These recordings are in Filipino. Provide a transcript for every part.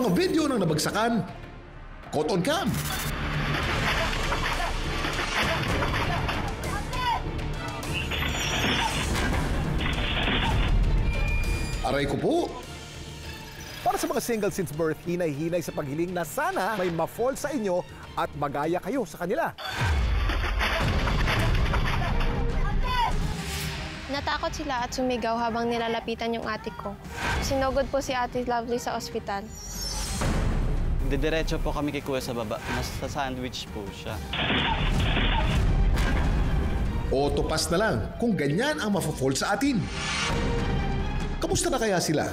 mga video ng nabagsakan. Caught on cam. Aray ko po. Para sa mga single since birth, hinay-hinay sa paghiling na sana may ma-fall sa inyo at magaya kayo sa kanila. Natakot sila at sumigaw habang nilalapitan yung ate ko. Sinugod po si Ate Lovely sa ospital. Didiretso po kami kay Kuya sa baba. Nasa sandwich po siya. Autopass na lang kung ganyan ang mafo-fall sa atin. Kamusta na kaya sila?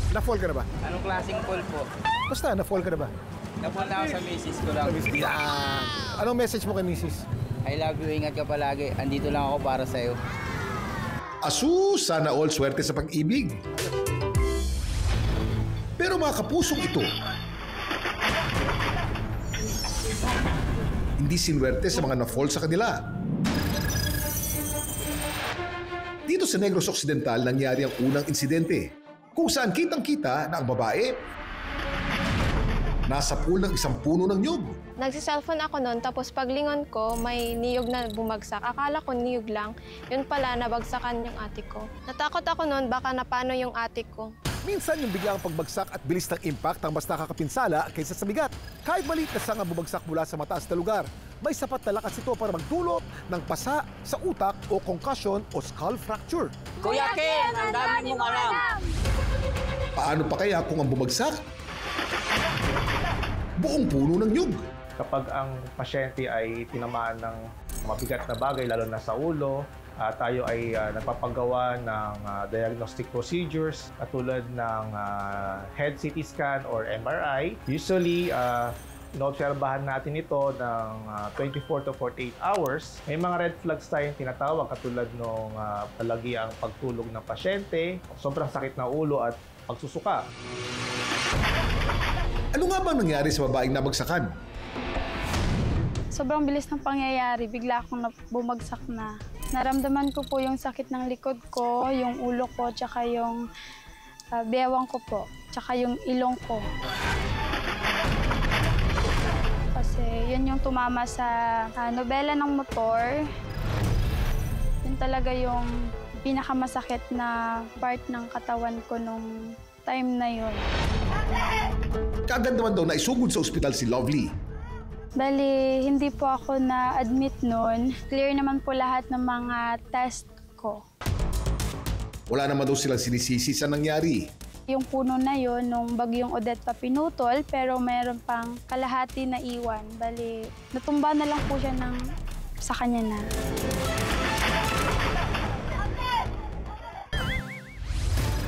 Na-fall ka na ba? Anong klaseng fall po? Basta, na-fall ka na ba? Napunta ako sa misis ko lang. Yan! Anong message mo kay misis? I love you, ingat ka palagi. Andito lang ako para sa'yo. Asus, sana all swerte sa pag-ibig. Pero mga kapusong ito, hindi sinwerte sa mga na-fall sa kanila. Dito sa Negros Occidental nangyari ang unang insidente kung saan kitang-kita na ang babae nasa pool ng isang puno ng niyog. Nagsiselfone ako noon, tapos paglingon ko, may niyog na bumagsak. Akala ko niyog lang. Yun pala, nabagsakan yung ate ko. Natakot ako noon, baka napano yung ate ko. Minsan yung biglang pagbagsak at bilis ng impact ang mas nakakapinsala kaysa sa bigat. Kahit maliit na sanga bumagsak mula sa mataas na lugar, may sapat na lakas ito para magdulot ng pasa sa utak o concussion o skull fracture. Kuya Ken, ang dami mong alam! Paano pa kaya kung ang bumagsak? Buong puno ng niyog. Kapag ang pasyente ay tinamaan ng mabigat na bagay, lalo na sa ulo, tayo ay nagpapagawa ng diagnostic procedures katulad ng head CT scan or MRI. Usually, inoobserbahan natin ito ng 24 to 48 hours. May mga red flags tayong tinatawag katulad ng palagi ang pagtulog ng pasyente, sobrang sakit na ulo at pagsusuka. Ano nga bang nangyari sa babaeng nabagsakan? Sobrang bilis ng pangyayari, bigla akong bumagsak na. Naramdaman ko po yung sakit ng likod ko, yung ulo ko, tsaka yung bewang ko po, tsaka yung ilong ko. Kasi yun yung tumama sa nobela ng motor. Yun talaga yung pinakamasakit na part ng katawan ko nung time na yun. Kaagad naman daw na isugod sa ospital si Lovely. Bali, hindi po ako na-admit noon. Clear naman po lahat ng mga test ko. Wala naman daw silang sinisisi sa nangyari. Yung puno na yun, nung bagyong Odette pa pinutol, pero mayroon pang kalahati na iwan. Bali, natumba na lang po siya sa kanya na.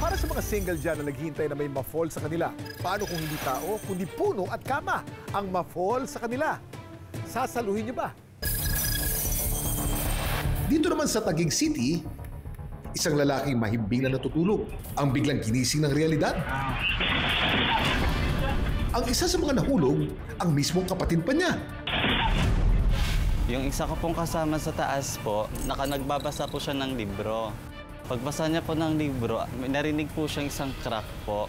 Para sa mga single dyan na naghihintay na may ma-fall sa kanila, paano kung hindi tao, kundi puno at kama ang ma-fall sa kanila? Sasaluhin niyo ba? Dito naman sa Taguig City, isang lalaking mahimbing na natutulog ang biglang ginising ng realidad. Ang isa sa mga nahulog, ang mismong kapatid pa niya. Yung isa ko pong kasama sa taas po, nagbabasa po siya ng libro. Pagbasa niya po ng libro, narinig po siyang isang crack po.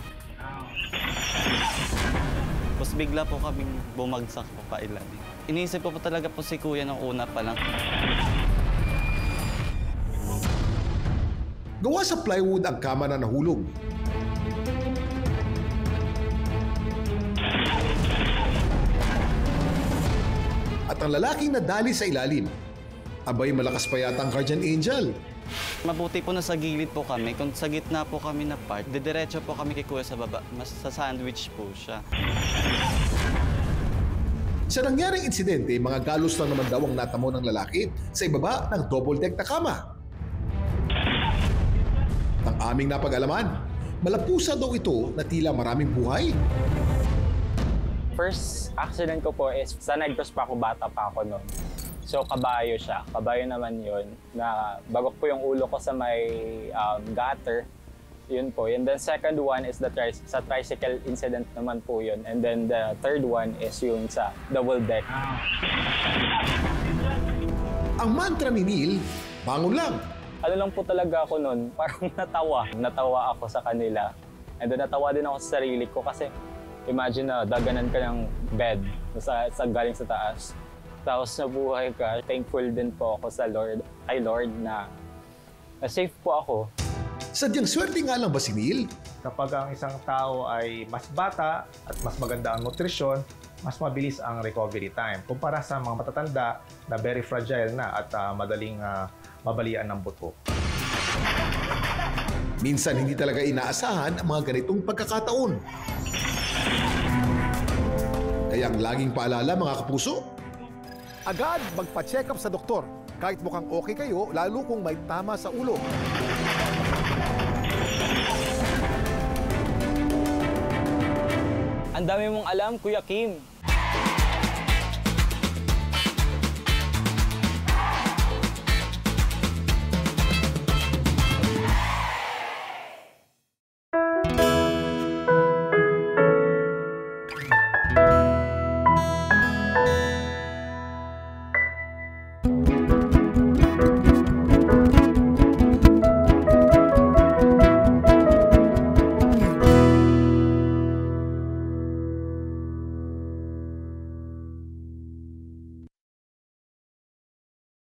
Tapos bigla po kaming bumagsak po pa ilalim. Iniisip po talaga po si Kuya nung una pa lang. Gawa sa plywood ang kama na nahulog. At ang lalaking nadali sa ilalim, abay malakas pa yata ang guardian angel. Mabuti po na sa gilid po kami. Kung sa gitna po kami na part, didiretso po kami kay Kuya sa baba. Mas sa sandwich po siya. Sa nangyaring insidente, mga galos lang naman daw ang natamo ng lalaki sa ibaba ng double-deck na kama. Ang aming napag-alaman, malapusa daw ito na tila maraming buhay. First accident ko po is sa Negros pa ako, bata pa ako noon. So kabayo siya, kabayo naman yun, na bagok po yung ulo ko sa may gutter, yun po. And then second one is sa tricycle incident naman po yun. And then the third one is yung sa double deck. Ang mantra ni Neil, bangon lang, ano lang po talaga ako noon, parang natawa. Natawa ako sa kanila. And then natawa din ako sa sarili ko kasi imagine na daganan ka ng bed sa galing sa taas. Tapos nabuhay ka. Thankful din po ako sa kay Lord na safe po ako. Sadyang swerte nga lang ba si Neil? Kapag ang isang tao ay mas bata at mas maganda ang nutrisyon, mas mabilis ang recovery time kumpara sa mga matatanda na very fragile na at madaling mabalian ng buto. Minsan hindi talaga inaasahan ang mga ganitong pagkakataon. Kaya ang laging paalala mga kapuso, Agad magpa-check up sa doktor kahit mukhang okay kayo, lalo kung may tama sa ulo. Ang dami mong alam, Kuya Kim.